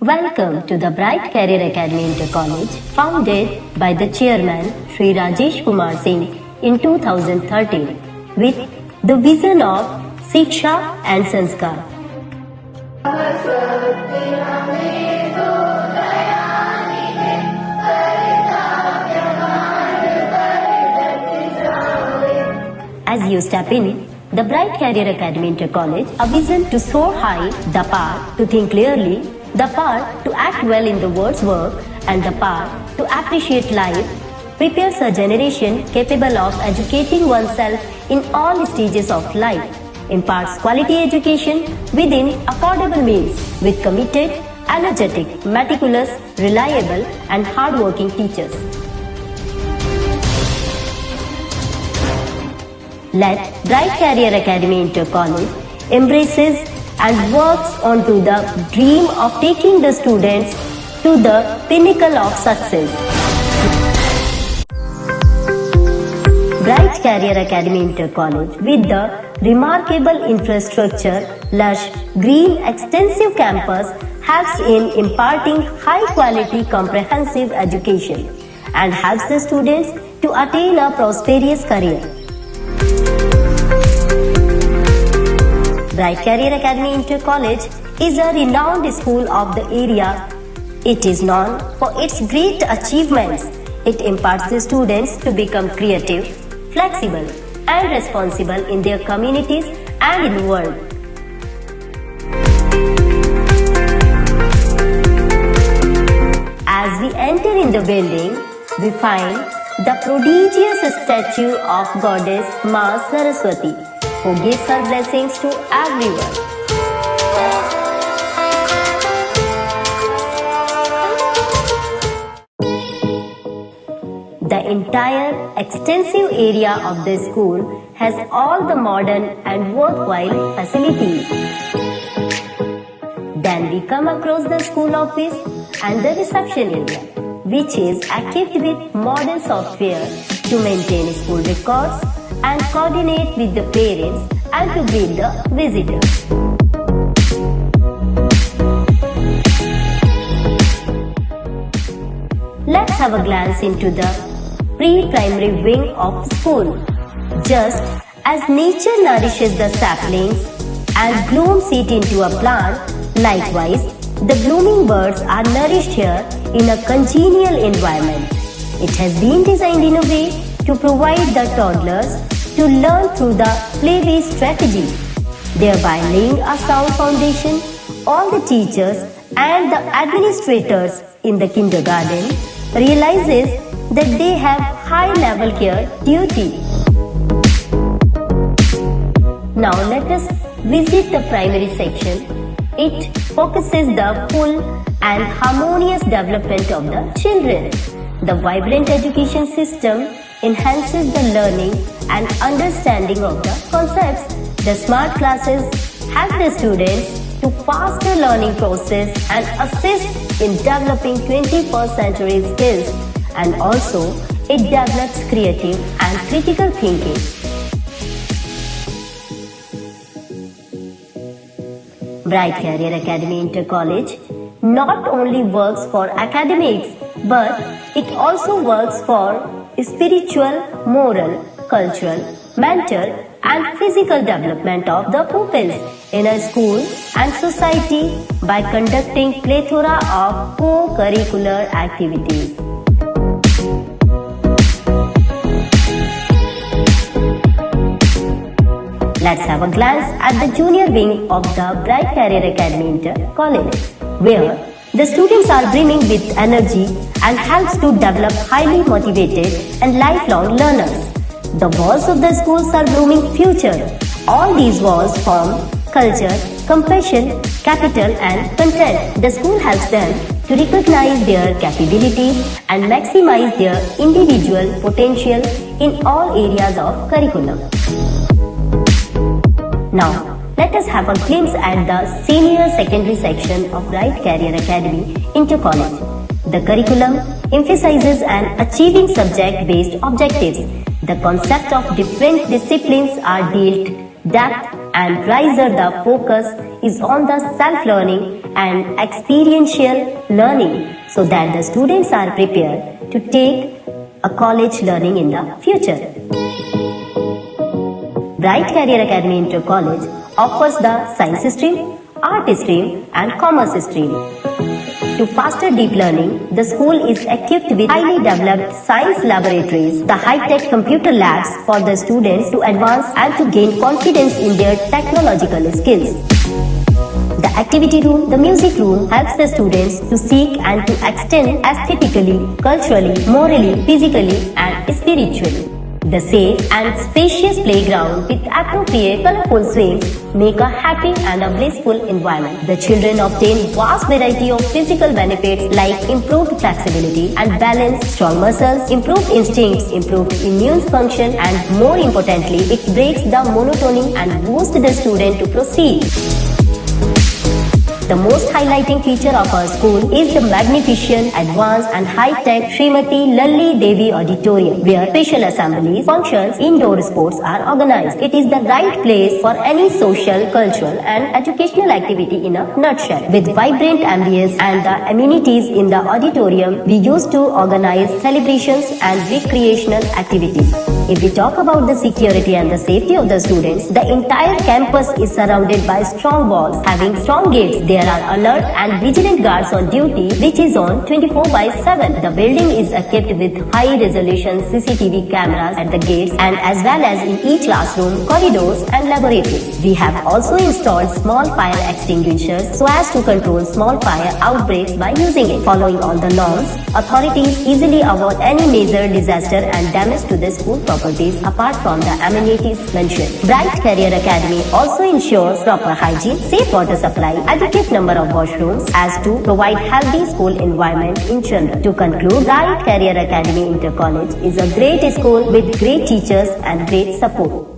Welcome to the Bright Career Academy Inter College, founded by the chairman Sri Rajesh Kumar Singh in 2013, with the vision of Shiksha and Sanskar. As you step in the Bright Career Academy Inter College, a vision to soar high, the power to think clearly, the power to act well in the world's work, and the power to appreciate life prepares a generation capable of educating oneself in all stages of life, imparts quality education within affordable means with committed, energetic, meticulous, reliable, and hardworking teachers. Let Bright Career Academy Inter College embraces and works onto the dream of taking the students to the pinnacle of success. Bright Career Academy Inter College, with the remarkable infrastructure, lush, green, extensive campus, helps in imparting high-quality comprehensive education and helps the students to attain a prosperous career. Bright Career Academy Inter College is a renowned school of the area. It is known for its great achievements. It imparts the students to become creative, flexible, and responsible in their communities and in the world. As we enter in the building, we find the prodigious statue of Goddess Ma Saraswati, who gives her blessings to everyone. The entire extensive area of the school has all the modern and worthwhile facilities. Then we come across the school office and the reception area, which is equipped with modern software to maintain school records and coordinate with the parents and to greet the visitors. Let's have a glance into the pre-primary wing of school. Just as nature nourishes the saplings and blooms it into a plant, likewise, the blooming birds are nourished here in a congenial environment. It has been designed in a way to provide the toddlers to learn through the play-based strategy, thereby laying a sound foundation. All the teachers and the administrators in the kindergarten realizes that they have high-level care duty. Now let us visit the primary section. It focuses the full and harmonious development of the children. The vibrant education system enhances the learning and understanding of the concepts. The smart classes help the students to faster learning process and assist in developing 21st century skills, and also it develops creative and critical thinking. Bright Career Academy Inter College not only works for academics, but it also works for spiritual, moral, cultural, mental, and physical development of the pupils in a school and society by conducting plethora of co-curricular activities. Let's have a glance at the junior wing of the Bright Career Academy Inter College, where the students are brimming with energy and helps to develop highly motivated and lifelong learners. The walls of the schools are blooming future. All these walls form culture, compassion, capital, and content. The school helps them to recognize their capabilities and maximize their individual potential in all areas of curriculum. Now, let us have a glimpse at the senior secondary section of Bright Career Academy Inter College. The curriculum emphasizes an achieving subject-based objectives. The concept of different disciplines are dealt depth and Riser, the focus is on the self-learning and experiential learning so that the students are prepared to take a college learning in the future. Bright Career Academy Inter College offers the science stream, art stream and commerce stream. To foster deep learning, the school is equipped with highly developed science laboratories, the high-tech computer labs for the students to advance and to gain confidence in their technological skills. The activity room, the music room helps the students to seek and to extend aesthetically, culturally, morally, physically and spiritually. The safe and spacious playground with appropriate colorful swings make a happy and a blissful environment. The children obtain vast variety of physical benefits like improved flexibility and balance, strong muscles, improved instincts, improved immune function and more importantly, it breaks the monotony and boosts the student to proceed. The most highlighting feature of our school is the magnificent, advanced and high-tech Srimati Lalli Devi Auditorium, where special assemblies, functions, indoor sports are organized. It is the right place for any social, cultural and educational activity in a nutshell. With vibrant ambience and the amenities in the auditorium, we used to organize celebrations and recreational activities. If we talk about the security and the safety of the students, the entire campus is surrounded by strong walls, having strong gates. There are alert and vigilant guards on duty, which is on 24/7. The building is equipped with high-resolution CCTV cameras at the gates and as well as in each classroom, corridors and laboratories. We have also installed small fire extinguishers so as to control small fire outbreaks by using it. Following all the norms, authorities easily avoid any major disaster and damage to the school properties apart from the amenities mentioned. Bright Career Academy also ensures proper hygiene, safe water supply, adequate number of washrooms as to provide healthy school environment in general. To conclude, Bright Career Academy Inter College is a great school with great teachers and great support.